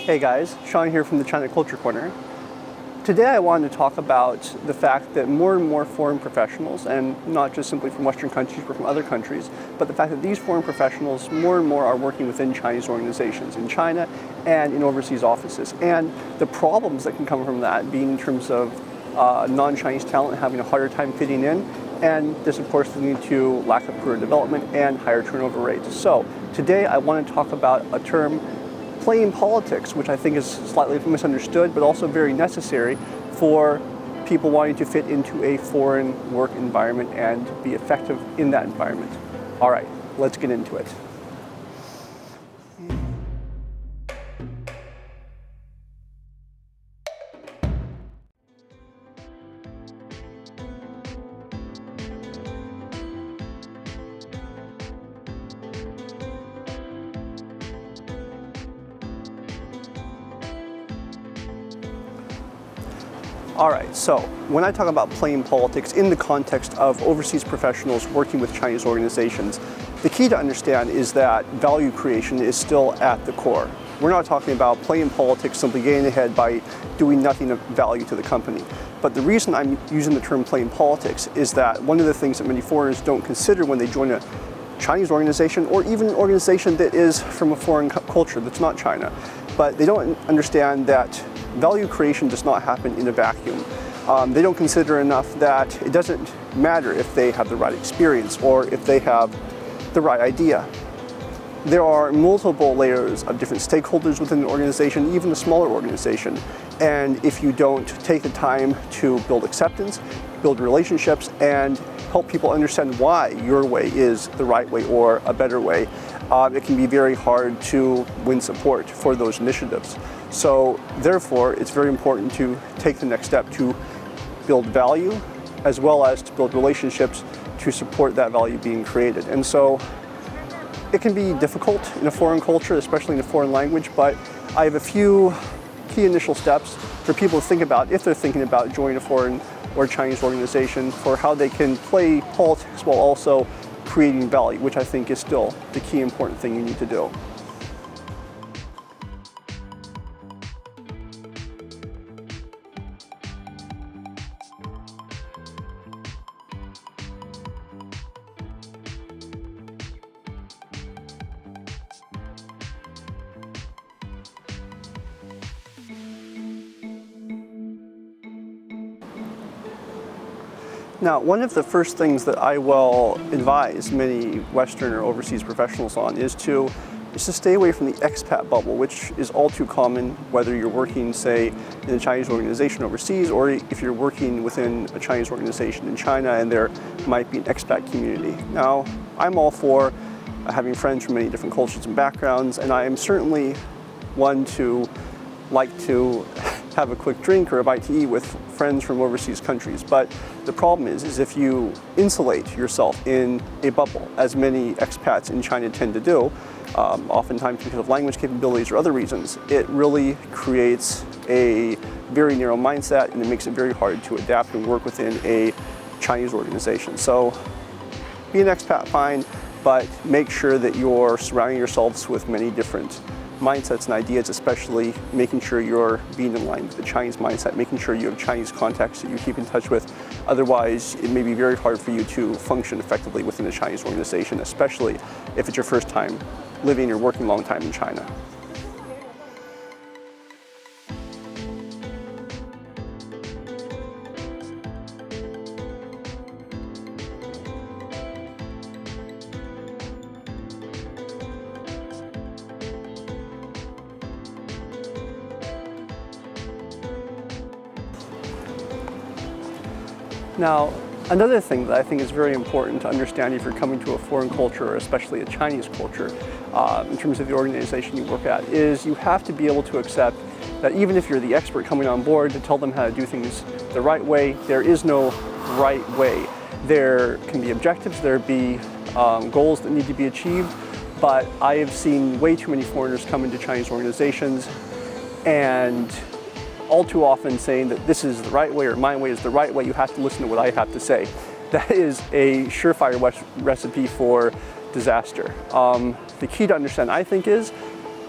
Hey guys, Sean here from the China Culture Corner. Today I wanted to talk about the fact that more and more foreign professionals, and not just simply from Western countries but from other countries, but the fact that these foreign professionals more and more are working within Chinese organizations in China and in overseas offices. And the problems that can come from that being in terms of non-Chinese talent having a harder time fitting in, and this of course leading to lack of career development and higher turnover rates. So today I want to talk about a term, playing politics, which I think is slightly misunderstood, but also very necessary for people wanting to fit into a foreign work environment and be effective in that environment. All right, let's get into it. All right, so when I talk about playing politics in the context of overseas professionals working with Chinese organizations, the key to understand is that value creation is still at the core. We're not talking about playing politics, simply getting ahead by doing nothing of value to the company. But the reason I'm using the term playing politics is that one of the things that many foreigners don't consider when they join a Chinese organization, or even an organization that is from a foreign culture that's not China, but they don't understand that value creation does not happen in a vacuum. They don't consider enough that it doesn't matter if they have the right experience or if they have the right idea. There are multiple layers of different stakeholders within an organization, even a smaller organization. And if you don't take the time to build acceptance, build relationships, and help people understand why your way is the right way or a better way, it can be very hard to win support for those initiatives. So therefore, it's very important to take the next step to build value as well as to build relationships to support that value being created. And so it can be difficult in a foreign culture, especially in a foreign language, but I have a few key initial steps for people to think about if they're thinking about joining a foreign or Chinese organization, for how they can play politics while also creating value, which I think is still the key important thing you need to do. Now, one of the first things that I will advise many Western or overseas professionals on is to stay away from the expat bubble, which is all too common whether you're working, say, in a Chinese organization overseas, or if you're working within a Chinese organization in China and there might be an expat community. Now, I'm all for having friends from many different cultures and backgrounds, and I am certainly one to like to have a quick drink or a bite to eat with friends from overseas countries. But the problem is if you insulate yourself in a bubble, as many expats in China tend to do, oftentimes because of language capabilities or other reasons, it really creates a very narrow mindset, and it makes it very hard to adapt and work within a Chinese organization. So be an expat, fine, but make sure that you're surrounding yourselves with many different mindsets and ideas, especially making sure you're being in line with the Chinese mindset, making sure you have Chinese contacts that you keep in touch with. Otherwise, it may be very hard for you to function effectively within a Chinese organization, especially if it's your first time living or working a long time in China. Now, another thing that I think is very important to understand if you're coming to a foreign culture, or especially a Chinese culture, in terms of the organization you work at, is you have to be able to accept that even if you're the expert coming on board to tell them how to do things the right way, there is no right way. There can be objectives, there be goals that need to be achieved, but I have seen way too many foreigners come into Chinese organizations and all too often saying that this is the right way or my way is the right way, you have to listen to what I have to say. That is a surefire recipe for disaster. The key to understand, I think, is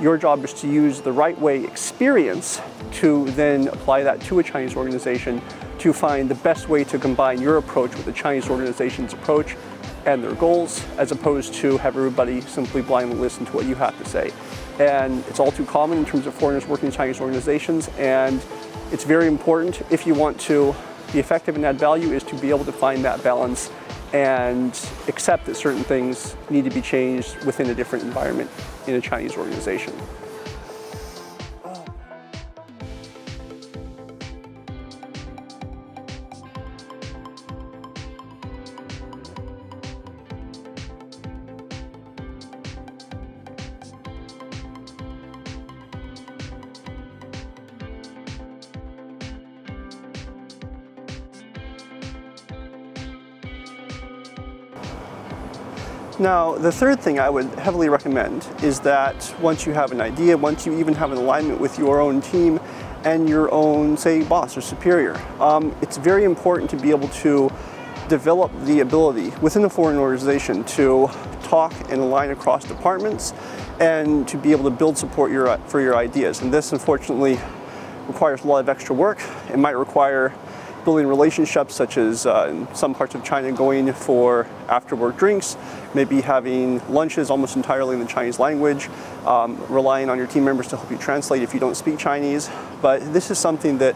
Your job is to use the right way experience to then apply that to a Chinese organization to find the best way to combine your approach with the Chinese organization's approach and their goals, as opposed to have everybody simply blindly listen to what you have to say. And it's all too common in terms of foreigners working in Chinese organizations, and it's very important if you want to be effective and add value is to be able to find that balance and accept that certain things need to be changed within a different environment in a Chinese organization. Now, the third thing I would heavily recommend is that once you have an idea, once you even have an alignment with your own team and your own, say, boss or superior, it's very important to be able to develop the ability within a foreign organization to talk and align across departments and to be able to build support for your ideas. And this, unfortunately, requires a lot of extra work. It might require building relationships, such as in some parts of China going for after-work drinks, maybe having lunches almost entirely in the Chinese language, relying on your team members to help you translate if you don't speak Chinese. But this is something that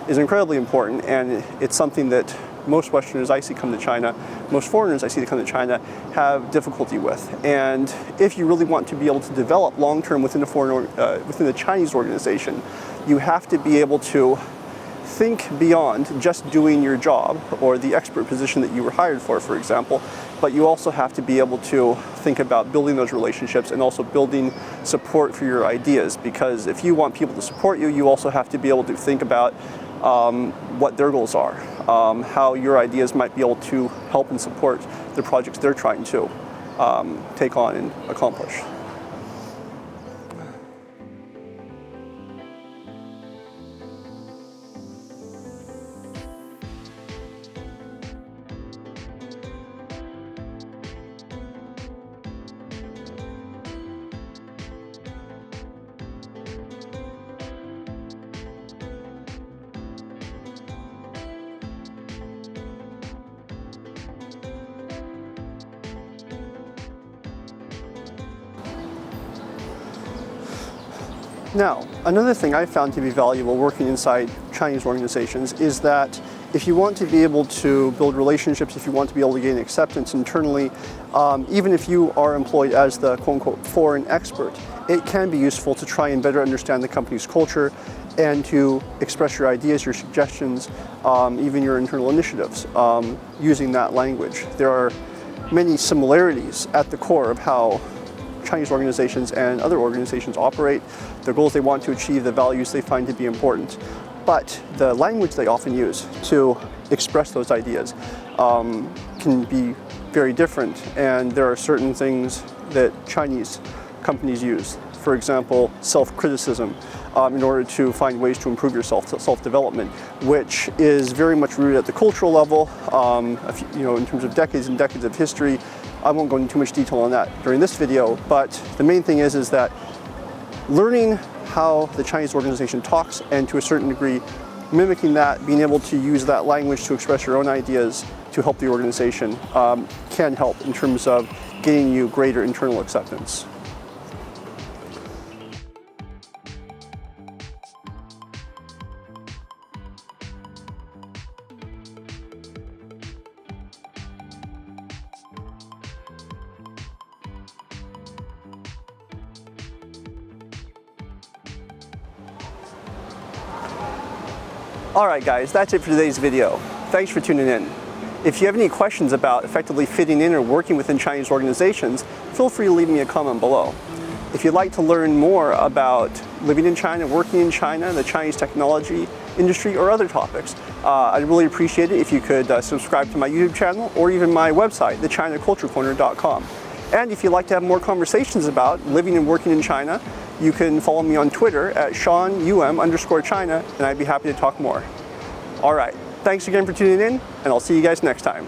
is incredibly important, and it's something that most Westerners I see come to China, most foreigners I see that come to China, have difficulty with. And if you really want to be able to develop long-term within a Chinese organization, you have to be able to think beyond just doing your job or the expert position that you were hired for example, but you also have to be able to think about building those relationships and also building support for your ideas, because if you want people to support you, you also have to be able to think about what their goals are, how your ideas might be able to help and support the projects they're trying to take on and accomplish. Now, another thing I found to be valuable working inside Chinese organizations is that if you want to be able to build relationships, if you want to be able to gain acceptance internally, even if you are employed as the quote-unquote foreign expert, it can be useful to try and better understand the company's culture and to express your ideas, your suggestions, even your internal initiatives using that language. There are many similarities at the core of how Chinese organizations and other organizations operate, the goals they want to achieve, the values they find to be important. But the language they often use to express those ideas can be very different, and there are certain things that Chinese companies use. For example, self-criticism in order to find ways to improve your self-development, which is very much rooted at the cultural level, in terms of decades and decades of history. I won't go into too much detail on that during this video, but the main thing is that learning how the Chinese organization talks, and to a certain degree mimicking that, being able to use that language to express your own ideas to help the organization can help in terms of getting you greater internal acceptance. Alright guys, that's it for today's video. Thanks for tuning in. If you have any questions about effectively fitting in or working within Chinese organizations, feel free to leave me a comment below. If you'd like to learn more about living in China, working in China, the Chinese technology industry, or other topics, I'd really appreciate it if you could subscribe to my YouTube channel or even my website, thechinaculturecorner.com. And if you'd like to have more conversations about living and working in China, you can follow me on Twitter at SeanUM_China, and I'd be happy to talk more. All right, thanks again for tuning in, and I'll see you guys next time.